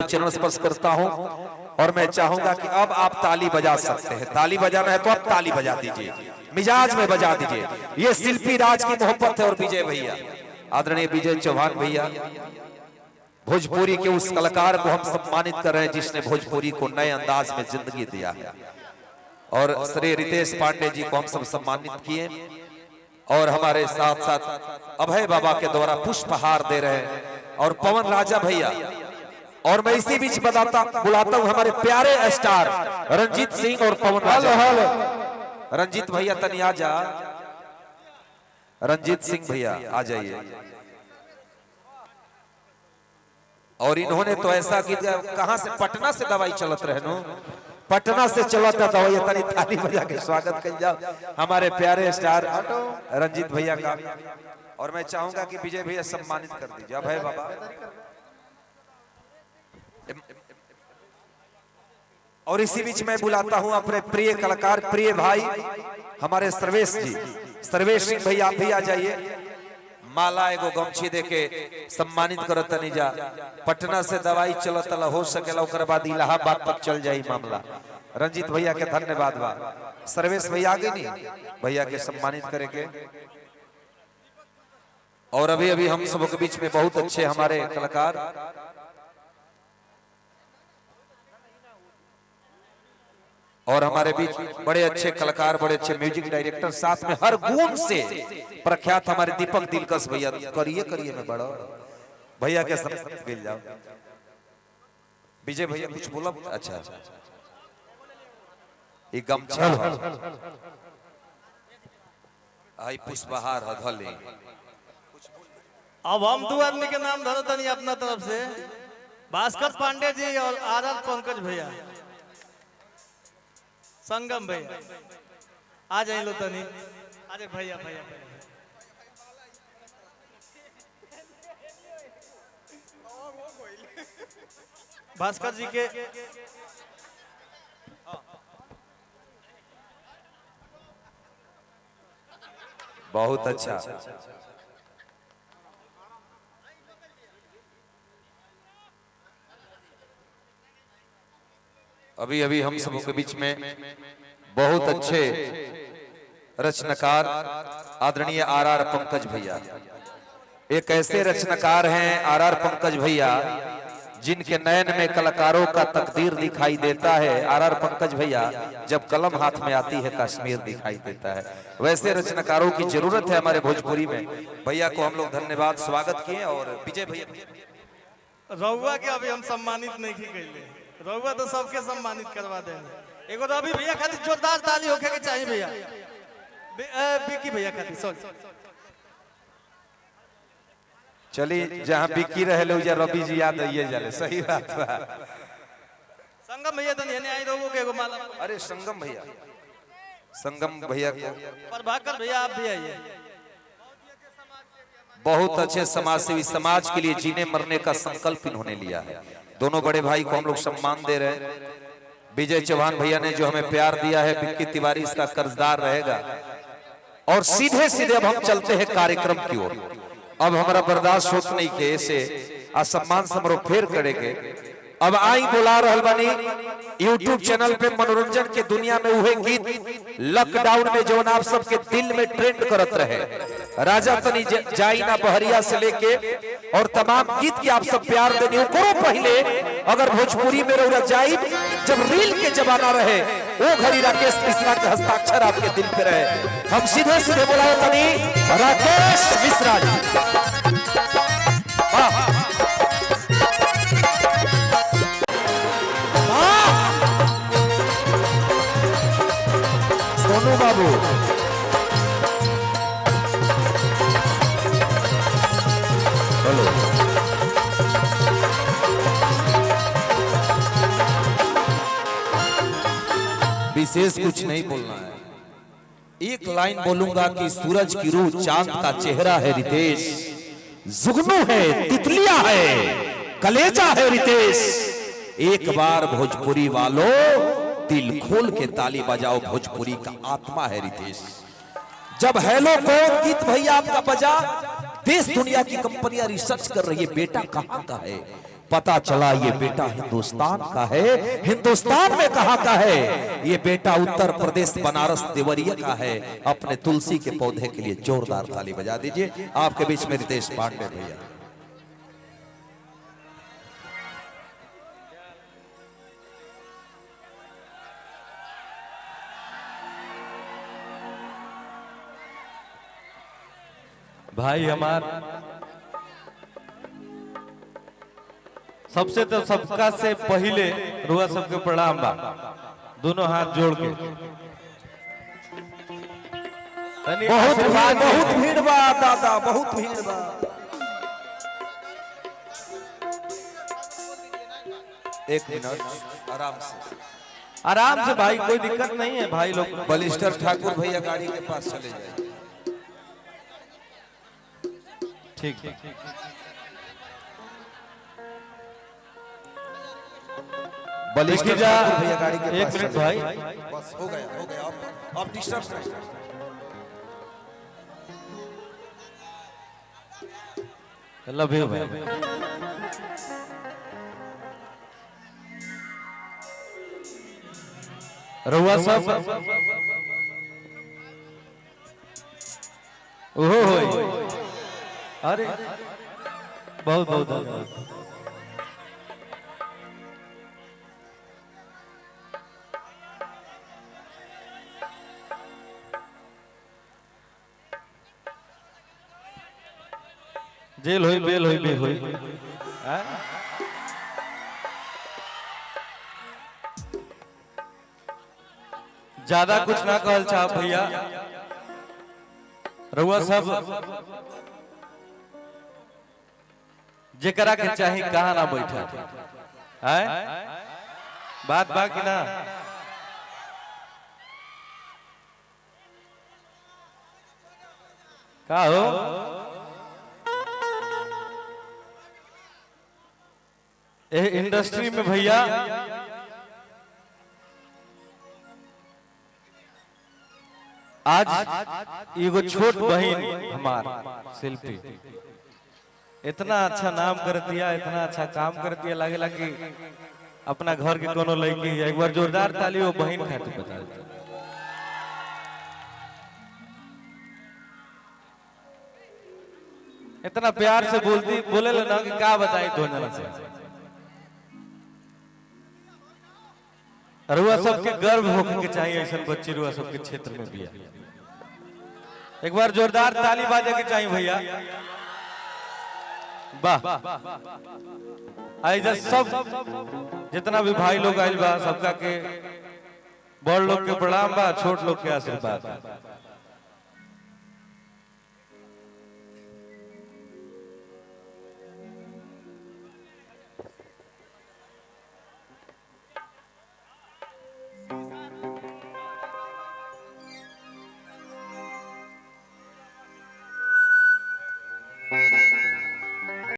चरण स्पर्श करता हूं और मैं चाहूंगा कि अब आप ताली बजा सकते हैं। ताली बजाना है तो अब ताली बजा दीजिए, मिजाज में बजा दीजिए। ये शिल्पी राज की मोहब्बत है। और विजय भैया, आदरणीय विजय चौहान भैया, भोजपुरी के उस कलाकार को हम सम्मानित कर रहे हैं जिसने भोजपुरी को नए अंदाज में जिंदगी दिया है। और श्री रितेश पांडे जी को हम सब सम्मानित किए और हमारे साथ साथ अभय बाबा के द्वारा पुष्पहार दे रहे हैं और पवन राजा भैया। और मैं इसी बीच बुलाता हूं हमारे प्यारे स्टार रंजीत सिंह और पवन राजा। रंजीत भैया तनी आ जा, रंजीत सिंह भैया आ जाइए। और इन्होंने तो ऐसा कि कहां से, पटना से दवाई चलत रहे नो, पटना से चलता दवाई। तनी ताली बजा के स्वागत कर जाओ हमारे प्यारे स्टार रंजीत भैया का। और मैं चाहूंगा कि विजय भैया सम्मानित कर दीजिए अभय बाबा। और इसी बीच मैं बुलाता हूं अपने प्रिय कलाकार, प्रिय भाई हमारे सर्वेश जी, सर्वेश सिंह भैया आप भी आ जाइए। माला एगो गमछी देके सम्मानित करो तनी जा। पटना से दवाई चलत हो सकेला, ओकर बाद इलाहाबाद तक चल जाई मामला। रंजीत भैया के धन्यवाद बा। सर्वेश भैया आगे नहीं भैया के सम्मानित करेंगे। और अभी अभी हम सबों के बीच में बहुत अच्छे हमारे कलाकार और हमारे बीच बड़े अच्छे कलाकार, बड़े अच्छे म्यूजिक डायरेक्टर, साथ में हर गुण से प्रख्यात हमारे दीपक दिलकश भैया। करिए करिए में बड़ा भैया के साथ मिल जाओ। विजय भैया कुछ बोला? अच्छा ये गमछा आई पुष्पहार हधले। अब हम दो आदमी के नाम धरो तनी अपना तरफ से, भास्कर पांडे जी और आर पंकज भैया, संगम भैया आ जाए लो तनी। अरे भैया भैया भास्कर जी के बहुत अच्छा। अभी अभी हम सबों के बीच में बहुत अच्छे रचनाकार आदरणीय आर पंकज भैया, एक ऐसे रचनाकार हैं आर पंकज भैया जिनके नयन में कलाकारों का तकदीर दिखाई देता है। आर पंकज भैया जब कलम हाथ में आती है कश्मीर दिखाई देता है। वैसे रचनाकारों की जरूरत है हमारे भोजपुरी में। भैया को हम लोग धन्यवाद स्वागत किए। और विजय भैया रउआ के अभी हम सम्मानित नहीं की गई, रउआ तो सबके सम्मानित करवा देंगे। एगो रवि भैया खातिर जोरदार ताली होके के चाहिए भैया। बिकी भैया खातिर सॉरी, चलिए जहां बिकी रहे लो रवि जी याद आइए जाले। सही बात बा। संगम भैया तो नहीं आई रहो के एगो माला। अरे संगम भैया, संगम भैया को प्रभाकर भैया आप भी आइए। बहुत अच्छे समाज सेवी, समाज के लिए जीने मरने का संकल्प इन्होंने लिया है। दोनों बड़े भाई को हम लोग सम्मान दे रहे हैं। विजय चौहान भैया ने जो हमें प्यार दिया है, बिक्की तिवारी इसका कर्जदार रहेगा। और सीधे सीधे अब हम चलते हैं कार्यक्रम की ओर। अब हमारा बर्दाश्त होत नहीं के ऐसे असम्मान समारोह फेर करेंगे। अब आई बुला रहल बानी YouTube चैनल पे मनोरंजन के दुनिया में उहे गीत लॉकडाउन में जो आप सबके दिल में ट्रेंड करत रहे, राजा तनी जाई ना बहरिया से लेके और तमाम गीत की आप सब प्यार देनी करो। पहले अगर भोजपुरी में रउरा जाई जब रील के जमाना रहे, वो घड़ी राकेश मिश्रा के हस्ताक्षर आपके दिल पे रहे। हम सीधे सीधे बुलाओ तनी राकेश मिश्रा जी। सोनू बाबू हेलो। विशेष कुछ नहीं बोलना है, एक लाइन बोलूंगा कि सूरज की रूह, चांद का चेहरा है रितेश, जुगनू है, तितलिया है, कलेजा है रितेश। एक बार भोजपुरी वालों दिल खोल के ताली बजाओ, भोजपुरी का आत्मा है रितेश। जब हेलो कौन गीत भैया आपका बजा, देश दुनिया की कंपनियां रिसर्च कर रही है बेटा कहां का है, पता चला ये बेटा हिंदुस्तान का है, हिंदुस्तान में कहाँ का है, ये बेटा उत्तर प्रदेश बनारस देवरिया का है। अपने तुलसी के पौधे के लिए जोरदार ताली बजा दीजिए। आपके बीच में रितेश पांडे भैया। भाई हमार सबसे तो सबका से पहले रुआ सबके प्रणाम बा, दोनों हाथ जोड़ के। बहुत भीड़ बा दादा, बहुत भीड़ बा। एक मिनट आराम से भाई, कोई दिक्कत नहीं है भाई लोग। बलिस्टर ठाकुर भैया गाड़ी के पास चले जाए। ठीक बलिस्टर ठाकुर भैया गाड़ी के एक पास मिनट चले भाई, जाए। बस हो गया अब डिस्टर्ब नहीं। लव यू भाई। रुआ सब ओहो होय। अरे बहुत बहुत धन्यवाद। जेल होई बेल होई बे होई। ज्यादा कुछ ना कहल चाह भैया, रउआ सब जेकरा के चाही कहा ना बैठा है, बात बाकी ना। का हो इंडस्ट्री में भैया आज एगो छोट बहन हमार शिल्पी इतना अच्छा नाम कर दिया, इतना अच्छा काम कर दिया, लगेला कि अपना घर के कोनो लड़की है। एक बार जोरदार ताली वो बहन खातिर बता देते। इतना प्यार से बोलती बोले ना कि क्या बताई दो जना से। रुआ सबके गर्व होके के चाहिए, ऐसा बच्ची रुआ सबके क्षेत्र में भी है। एक बार जोरदार ताली बाजे के चाहिए भैया। वाह, ऐसा सब जितना भी भाई लोग आयल बा, सबका के बड़ लोग के प्रणाम बा, छोट लोग के आशीर्वाद।